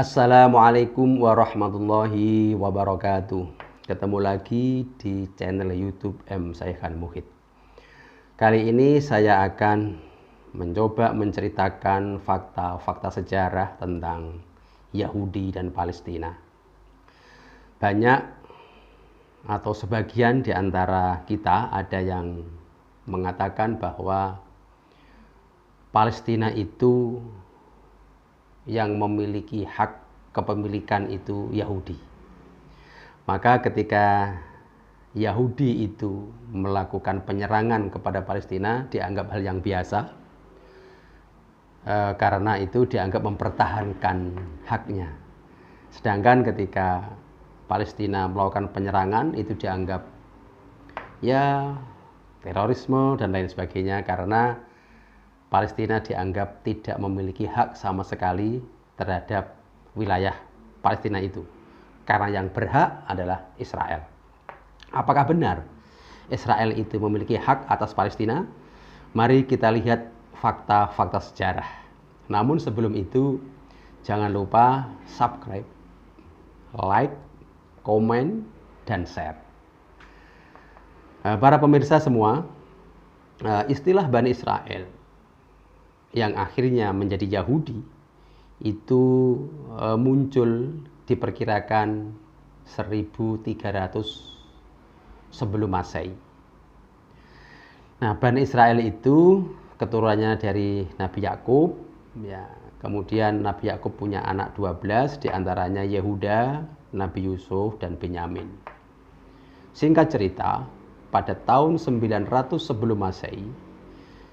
Assalamualaikum warahmatullahi wabarakatuh. Ketemu lagi di channel YouTube M. Syaihan Muhid. Kali ini saya akan mencoba menceritakan fakta-fakta sejarah tentang Yahudi dan Palestina. Banyak atau sebagian di antara kita ada yang mengatakan bahwa Palestina itu yang memiliki hak kepemilikan itu Yahudi. Maka ketika Yahudi itu melakukan penyerangan kepada Palestina dianggap hal yang biasa, karena itu dianggap mempertahankan haknya. Sedangkan ketika Palestina melakukan penyerangan itu dianggap ya terorisme dan lain sebagainya, karena Palestina dianggap tidak memiliki hak sama sekali terhadap wilayah Palestina itu, karena yang berhak adalah Israel. Apakah benar Israel itu memiliki hak atas Palestina? Mari kita lihat fakta-fakta sejarah. Namun sebelum itu jangan lupa subscribe, like, komen, dan share. Para pemirsa semua, istilah Bani Israel yang akhirnya menjadi Yahudi itu muncul diperkirakan 1300 sebelum Masehi. Nah, Bani Israel itu keturunannya dari Nabi Yakub, ya. Kemudian Nabi Yakub punya anak 12, diantaranya Yehuda, Nabi Yusuf, dan Benyamin. Singkat cerita, pada tahun 900 sebelum Masehi,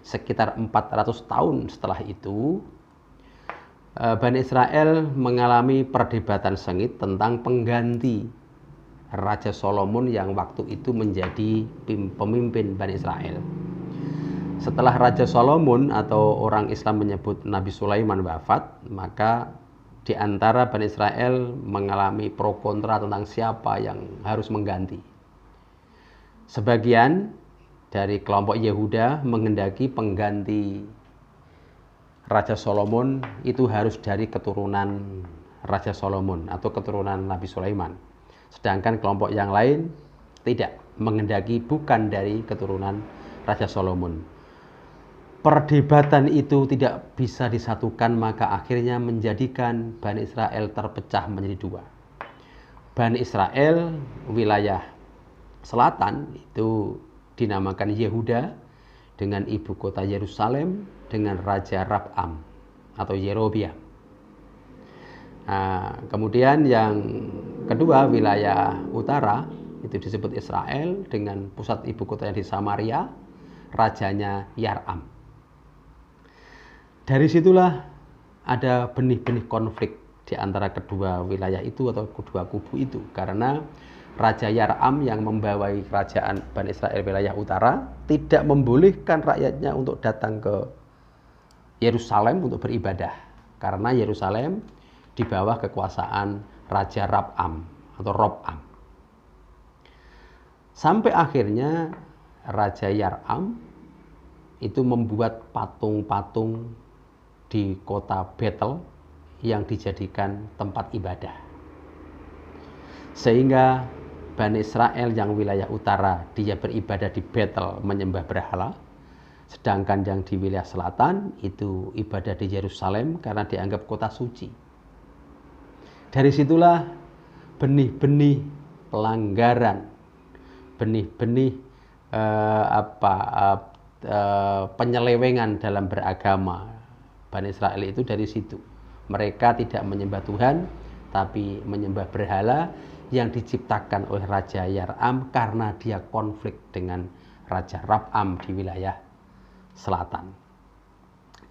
sekitar 400 tahun setelah itu, Bani Israel mengalami perdebatan sengit tentang pengganti Raja Solomon yang waktu itu menjadi pemimpin Bani Israel. Setelah Raja Solomon, atau orang Islam menyebut Nabi Sulaiman, wafat, maka di antara Bani Israel mengalami pro kontra tentang siapa yang harus mengganti. Sebagian dari kelompok Yehuda menghendaki pengganti Raja Solomon itu harus dari keturunan Raja Solomon atau keturunan Nabi Sulaiman. Sedangkan kelompok yang lain tidak, menghendaki bukan dari keturunan Raja Solomon. Perdebatan itu tidak bisa disatukan, maka akhirnya menjadikan Bani Israel terpecah menjadi dua. Bani Israel wilayah selatan itu dinamakan Yehuda dengan ibu kota Yerusalem dengan Raja Rab'am atau Yerobeam. Nah, kemudian yang kedua, wilayah utara itu disebut Israel dengan pusat ibu kotanya di Samaria, rajanya Yar'am. Dari situlah ada benih-benih konflik di antara kedua wilayah itu atau kedua kubu itu, karena Raja Yar'am yang membawai kerajaan Bani Israel wilayah utara tidak membolehkan rakyatnya untuk datang ke Yerusalem untuk beribadah, karena Yerusalem di bawah kekuasaan Raja Rab'am atau Rob'am. Sampai akhirnya Raja Yar'am itu membuat patung-patung di kota Betel yang dijadikan tempat ibadah, sehingga Bani Israel yang wilayah utara dia beribadah di Betel, menyembah berhala, sedangkan yang di wilayah selatan itu ibadah di Yerusalem karena dianggap kota suci. Dari situlah benih-benih pelanggaran, benih-benih penyelewengan dalam beragama Bani Israel itu dari situ. Mereka tidak menyembah Tuhan, tapi menyembah berhala yang diciptakan oleh Raja Yar'am karena dia konflik dengan Raja Rab'am di wilayah selatan.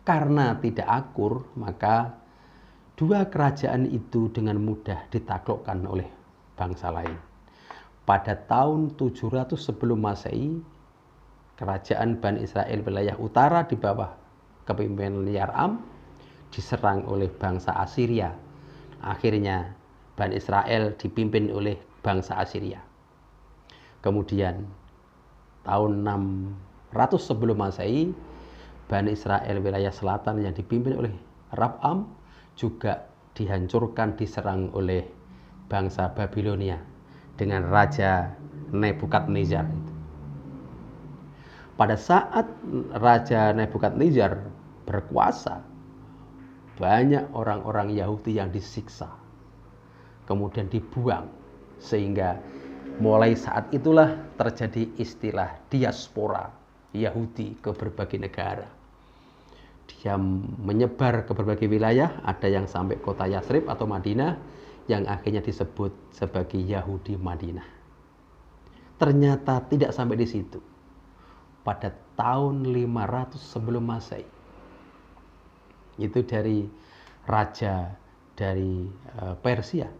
Karena tidak akur, maka dua kerajaan itu dengan mudah ditaklukkan oleh bangsa lain. Pada tahun 700 sebelum Masehi, kerajaan Bani Israel wilayah utara di bawah kepemimpinan Yar'am diserang oleh bangsa Assyria. Akhirnya Bani Israel dipimpin oleh bangsa Assyria. Kemudian tahun 600 sebelum Masehi, Bani Israel wilayah selatan yang dipimpin oleh Rab'am juga dihancurkan, diserang oleh bangsa Babilonia dengan Raja Nebukadnezar. Pada saat Raja Nebukadnezar berkuasa, banyak orang-orang Yahudi yang disiksa, kemudian dibuang, sehingga mulai saat itulah terjadi istilah diaspora Yahudi ke berbagai negara. Dia menyebar ke berbagai wilayah, ada yang sampai kota Yasrib atau Madinah, yang akhirnya disebut sebagai Yahudi Madinah. Ternyata tidak sampai di situ. Pada tahun 500 sebelum Masehi, itu dari raja dari Persia,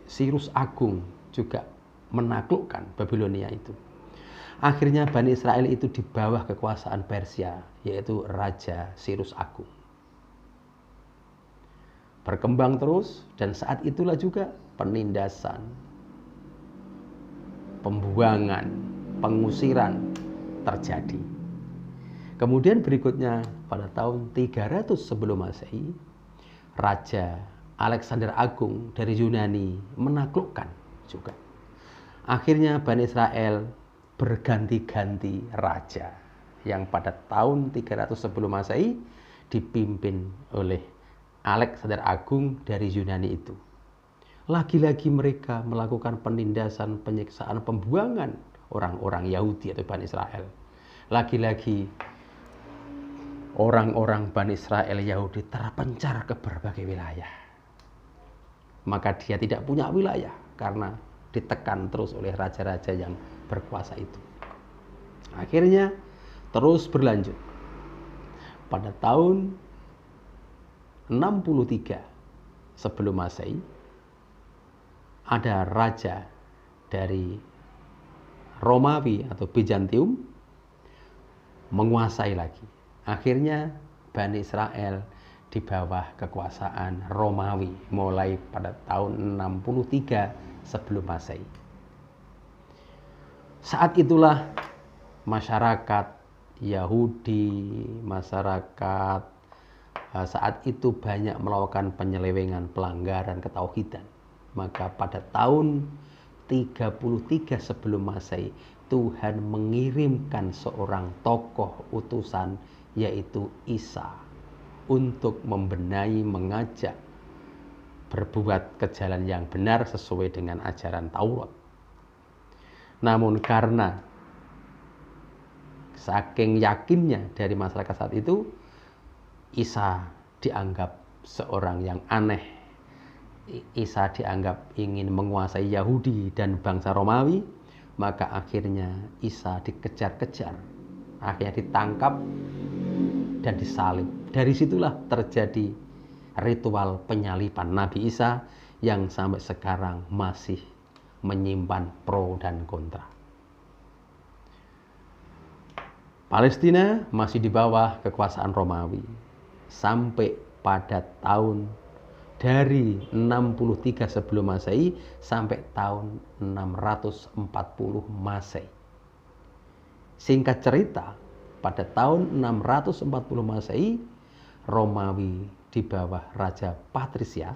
Sirus Agung, juga menaklukkan Babilonia itu. Akhirnya Bani Israel itu di bawah kekuasaan Persia, yaitu Raja Sirus Agung. Berkembang terus, dan saat itulah juga penindasan, pembuangan, pengusiran terjadi. Kemudian berikutnya pada tahun 300 sebelum Masehi, Raja Alexander Agung dari Yunani menaklukkan juga. Akhirnya Bani Israel berganti-ganti raja, yang pada tahun 300 sebelum Masehi dipimpin oleh Alexander Agung dari Yunani itu. Lagi-lagi mereka melakukan penindasan, penyiksaan, pembuangan orang-orang Yahudi atau Bani Israel. Lagi-lagi orang-orang Bani Israel Yahudi terpencar ke berbagai wilayah. Maka dia tidak punya wilayah karena ditekan terus oleh raja-raja yang berkuasa itu. Akhirnya terus berlanjut. Pada tahun 63 sebelum Masehi, ada raja dari Romawi atau Bizantium menguasai lagi. Akhirnya Bani Israel di bawah kekuasaan Romawi mulai pada tahun 63 sebelum Masehi. Saat itulah masyarakat Yahudi, masyarakat saat itu banyak melakukan penyelewengan, pelanggaran ketauhidan. Maka pada tahun 33 sebelum Masehi, Tuhan mengirimkan seorang tokoh utusan, yaitu Isa, untuk membenahi, mengajak berbuat ke jalan yang benar sesuai dengan ajaran Taurat. Namun karena saking yakinnya dari masyarakat saat itu, Isa dianggap seorang yang aneh. Isa dianggap ingin menguasai Yahudi dan bangsa Romawi, maka akhirnya Isa dikejar-kejar, akhirnya ditangkap dan disalib. Dari situlah terjadi ritual penyaliban Nabi Isa yang sampai sekarang masih menyimpan pro dan kontra. Palestina masih di bawah kekuasaan Romawi sampai pada tahun dari 63 sebelum Masehi sampai tahun 640 Masehi. Singkat cerita, pada tahun 640 Masehi, Romawi di bawah Raja Patrisia,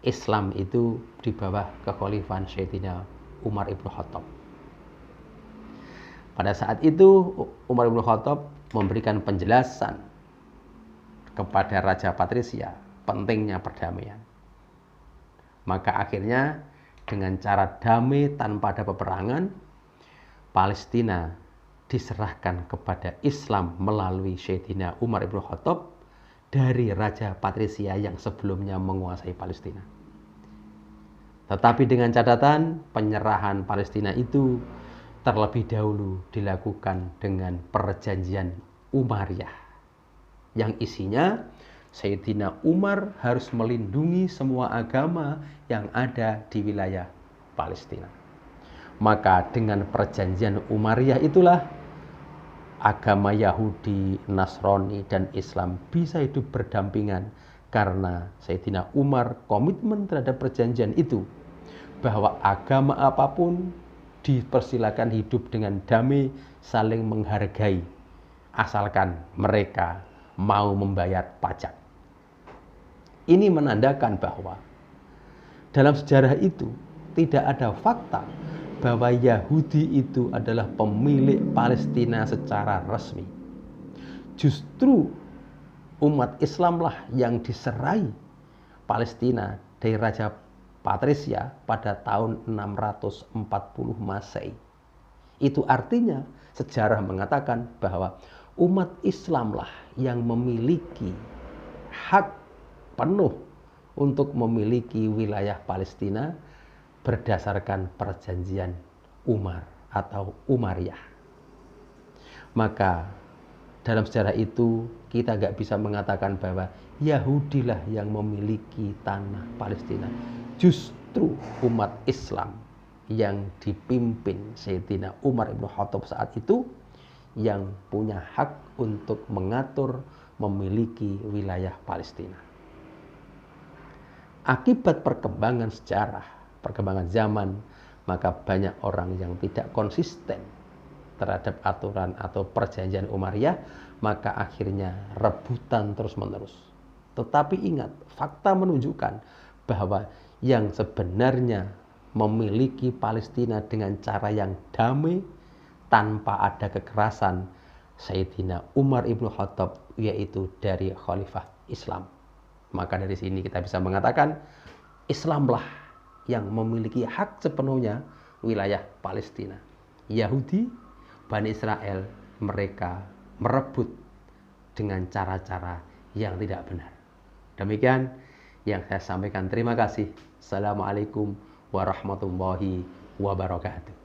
Islam itu di bawah kekhalifahan Sayyidina Umar ibn Khattab. Pada saat itu Umar ibn Khattab memberikan penjelasan kepada Raja Patrisia pentingnya perdamaian. Maka akhirnya dengan cara damai tanpa ada peperangan, Palestina diserahkan kepada Islam melalui Sayyidina Umar ibn Khattab dari Raja Patrisia yang sebelumnya menguasai Palestina. Tetapi dengan catatan, penyerahan Palestina itu terlebih dahulu dilakukan dengan perjanjian Umayyah, yang isinya Sayyidina Umar harus melindungi semua agama yang ada di wilayah Palestina. Maka dengan perjanjian Umayyah itulah agama Yahudi, Nasrani, dan Islam bisa hidup berdampingan karena Sayyidina Umar komitmen terhadap perjanjian itu, bahwa agama apapun dipersilakan hidup dengan damai, saling menghargai, asalkan mereka mau membayar pajak. Ini menandakan bahwa dalam sejarah itu tidak ada fakta bahwa Yahudi itu adalah pemilik Palestina secara resmi. Justru umat Islamlah yang diserai Palestina dari Raja Patricia pada tahun 640 Masehi. Itu artinya sejarah mengatakan bahwa umat Islamlah yang memiliki hak penuh untuk memiliki wilayah Palestina berdasarkan perjanjian Umar atau Umayyah. Maka dalam sejarah itu kita nggak bisa mengatakan bahwa Yahudilah yang memiliki tanah Palestina. Justru umat Islam yang dipimpin Sayyidina Umar ibn Khattab saat itu yang punya hak untuk mengatur memiliki wilayah Palestina. Akibat perkembangan sejarah, perkembangan zaman, maka banyak orang yang tidak konsisten terhadap aturan atau perjanjian Umayyah, maka akhirnya rebutan terus-menerus. Tetapi ingat, fakta menunjukkan bahwa yang sebenarnya memiliki Palestina dengan cara yang damai tanpa ada kekerasan Sayyidina Umar ibn Khattab, yaitu dari Khalifah Islam. Maka dari sini kita bisa mengatakan Islamlah yang memiliki hak sepenuhnya wilayah Palestina. Yahudi, Bani Israel, mereka merebut dengan cara-cara yang tidak benar. Demikian yang saya sampaikan. Terima kasih. Assalamualaikum warahmatullahi wabarakatuh.